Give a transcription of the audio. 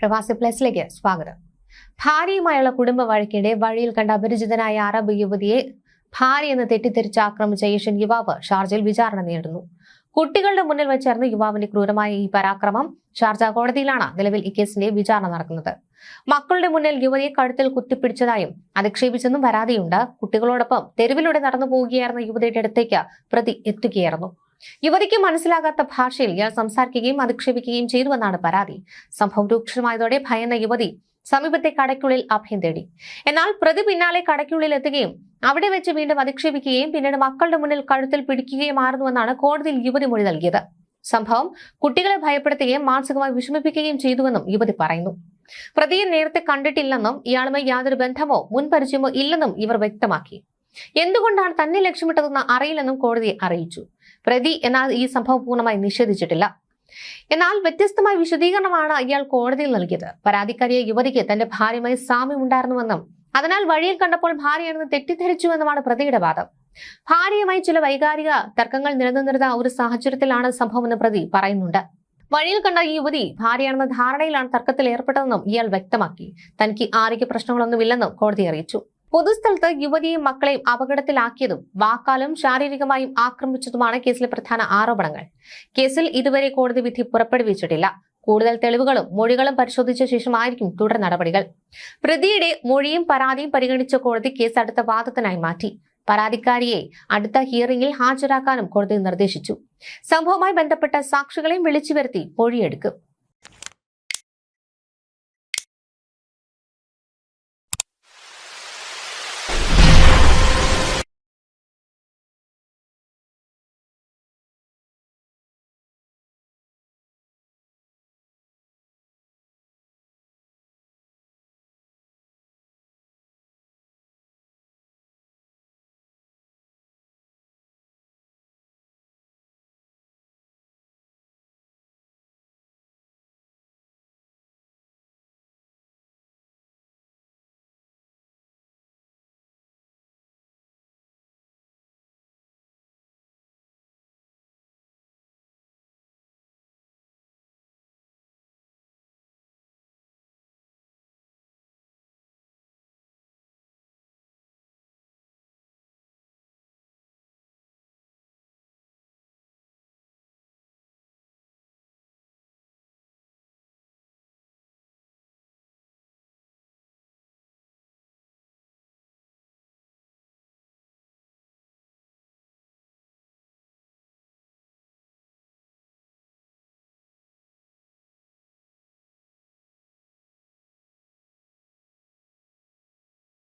പ്രവാസി പ്ലസിലേക്ക് സ്വാഗതം. ഭാര്യയുമായുള്ള കുടുംബ വഴക്കിടെ വഴിയിൽ കണ്ട അപരിചിതനായ അറബ് യുവതിയെ ഭാര്യയെന്ന് തെറ്റിദ്ധരിച്ച് ആക്രമിച്ച ഏഷ്യൻ യുവാവ് ഷാർജയിൽ വിചാരണ നേരിടുന്നു. കുട്ടികളുടെ മുന്നിൽ വെച്ചായിരുന്നു യുവാവിന്റെ ക്രൂരമായ ഈ പരാക്രമം. ഷാർജ കോടതിയിലാണ് നിലവിൽ ഈ കേസിന്റെ വിചാരണ നടക്കുന്നത്. മക്കളുടെ മുന്നിൽ യുവതിയെ കഴുത്തിൽ കുത്തിപ്പിടിച്ചതായും അധിക്ഷേപിച്ചെന്നും പരാതിയുണ്ട്. കുട്ടികളോടൊപ്പം തെരുവിലൂടെ നടന്നു പോവുകയായിരുന്ന യുവതിയുടെ അടുത്തേക്ക് പ്രതി എത്തുകയായിരുന്നു. യുവതിക്ക് മനസ്സിലാകാത്ത ഭാഷയിൽ ഇയാൾ സംസാരിക്കുകയും അധിക്ഷേപിക്കുകയും ചെയ്തുവെന്നാണ് പരാതി. സംഭവം രൂക്ഷമായതോടെ ഭയന്ന യുവതി സമീപത്തെ കടയ്ക്കുള്ളിൽ അഭയം തേടി. എന്നാൽ പ്രതി പിന്നാലെ കടയ്ക്കുള്ളിൽ എത്തുകയും അവിടെ വെച്ച് വീണ്ടും അധിക്ഷേപിക്കുകയും പിന്നീട് മക്കളുടെ മുന്നിൽ കഴുത്തിൽ പിടിക്കുകയുമായിരുന്നുവെന്നാണ് കോടതിയിൽ യുവതി മൊഴി നൽകിയത്. സംഭവം കുട്ടികളെ ഭയപ്പെടുത്തുകയും മാനസികമായി വിഷമിപ്പിക്കുകയും ചെയ്തുവെന്നും യുവതി പറയുന്നു. പ്രതിയെ നേരത്തെ കണ്ടിട്ടില്ലെന്നും ഇയാളുമായി യാതൊരു ബന്ധമോ മുൻപരിചയമോ ഇല്ലെന്നും ഇവർ വ്യക്തമാക്കി. എന്തുകൊണ്ടാണ് തന്നെ ലക്ഷ്യമിട്ടതെന്ന് അറിയില്ലെന്നും കോടതിയെ അറിയിച്ചു. പ്രതി എന്നാൽ ഈ സംഭവം പൂർണ്ണമായി നിഷേധിച്ചിട്ടില്ല. എന്നാൽ വ്യത്യസ്തമായ വിശദീകരണമാണ് ഇയാൾ കോടതിയിൽ നൽകിയത്. പരാതിക്കാരിയെ യുവതിക്ക് തന്റെ ഭാര്യയുമായി സാമ്യമുണ്ടായിരുന്നുവെന്നും അതിനാൽ വഴിയിൽ കണ്ടപ്പോൾ ഭാര്യയാണെന്ന് തെറ്റിദ്ധരിച്ചുവെന്നുമാണ് പ്രതിയുടെ വാദം. ഭാര്യയുമായി ചില വൈകാരിക തർക്കങ്ങൾ നിലനിന്നിരുന്ന ഒരു സാഹചര്യത്തിലാണ് സംഭവമെന്ന് പ്രതി പറയുന്നുണ്ട്. വഴിയിൽ കണ്ട ഈ യുവതി ഭാര്യയാണെന്ന ധാരണയിലാണ് തർക്കത്തിൽ ഏർപ്പെട്ടതെന്നും ഇയാൾ വ്യക്തമാക്കി. തനിക്ക് ആരോഗ്യ പ്രശ്നങ്ങളൊന്നുമില്ലെന്നും കോടതി അറിയിച്ചു. പൊതുസ്ഥലത്ത് യുവതിയെയും മക്കളെയും അപകടത്തിലാക്കിയതും വാക്കാലും ശാരീരികമായും ആക്രമിച്ചതുമാണ് കേസിലെ പ്രധാന ആരോപണങ്ങൾ. കേസിൽ ഇതുവരെ കോടതി വിധി പുറപ്പെടുവിച്ചിട്ടില്ല. കൂടുതൽ തെളിവുകളും മൊഴികളും പരിശോധിച്ച ശേഷമായിരിക്കും തുടർ നടപടികൾ. പ്രതിയുടെ മൊഴിയും പരാതിയും പരിഗണിച്ച കോടതി കേസ് അടുത്ത വാദത്തിനായി മാറ്റി. പരാതിക്കാരിയെ അടുത്ത ഹിയറിംഗിൽ ഹാജരാക്കാനും കോടതി നിർദ്ദേശിച്ചു. സംഭവവുമായി ബന്ധപ്പെട്ട സാക്ഷികളെയും വിളിച്ചു വരുത്തി മൊഴിയെടുക്കും.